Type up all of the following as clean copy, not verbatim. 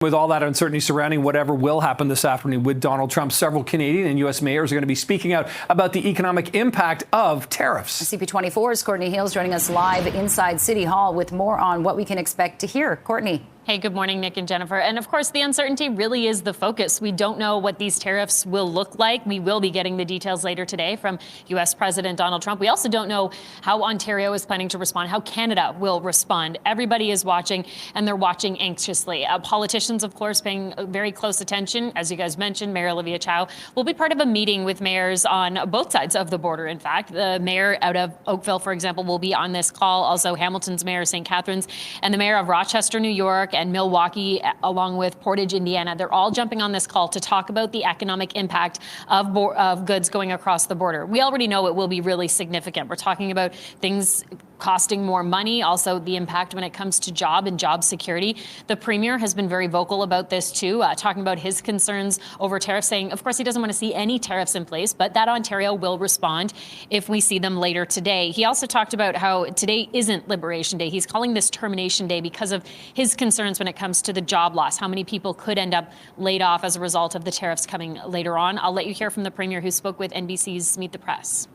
With all that uncertainty surrounding whatever will happen this afternoon with Donald Trump, several Canadian and U.S. mayors are going to be speaking out about the economic impact of tariffs. CP24's Courtney Hales joining us live inside City Hall with more on what we can expect to hear. Courtney. Hey, good morning, Nick and Jennifer. And of course, the uncertainty really is the focus. We don't know what these tariffs will look like. We will be getting the details later today from U.S. President Donald Trump. We also don't know how Ontario is planning to respond, how Canada will respond. Everybody is watching, and they're watching anxiously. Politicians, of course, paying very close attention. As you guys mentioned, Mayor Olivia Chow will be part of a meeting with mayors on both sides of the border. In fact, the mayor out of Oakville, for example, will be on this call. Also, Hamilton's mayor, St. Catharines, and the mayor of Rochester, New York, and Milwaukee, along with Portage, Indiana. They're all jumping on this call to talk about the economic impact of goods going across the border. We already know it will be really significant. We're talking about things costing more money, also the impact when it comes to job and job security. The premier has been very vocal about this too, talking about his concerns over tariffs, saying, of course, he doesn't want to see any tariffs in place, but that Ontario will respond if we see them later today. He also talked about how today isn't Liberation Day. He's calling this Termination Day because of his concerns when it comes to the job loss, how many people could end up laid off as a result of the tariffs coming later on. I'll let you hear from the premier, who spoke with NBC's Meet the Press.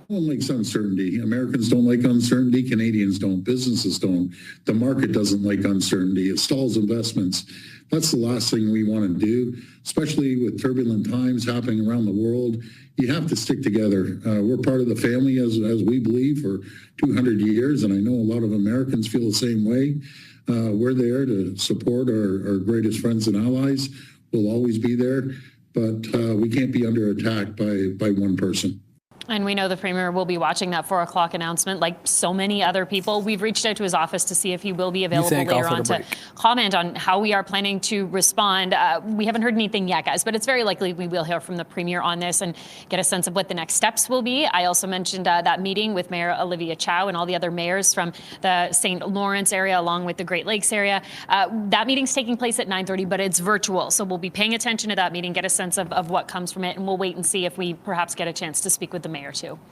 No one likes uncertainty. Americans don't like uncertainty. Canadians don't. Businesses don't. The market doesn't like uncertainty. It stalls investments. That's the last thing we want to do, especially with turbulent times happening around the world. You have to stick together. We're part of the family, as we believe, for 200 years, and I know a lot of Americans feel the same way. We're there to support our greatest friends and allies. We'll always be there, but we can't be under attack by one person. And we know the premier will be watching that 4 o'clock announcement like so many other people. We've reached out to his office to see if he will be available later on to comment on how we are planning to respond. We haven't heard anything yet, guys, but it's very likely we will hear from the premier on this and get a sense of what the next steps will be. I also mentioned that meeting with Mayor Olivia Chow and all the other mayors from the St. Lawrence area, along with the Great Lakes area. That meeting's taking place at 9:30, but it's virtual. So we'll be paying attention to that meeting, get a sense of what comes from it, and we'll wait and see if we perhaps get a chance to speak with the mayor too.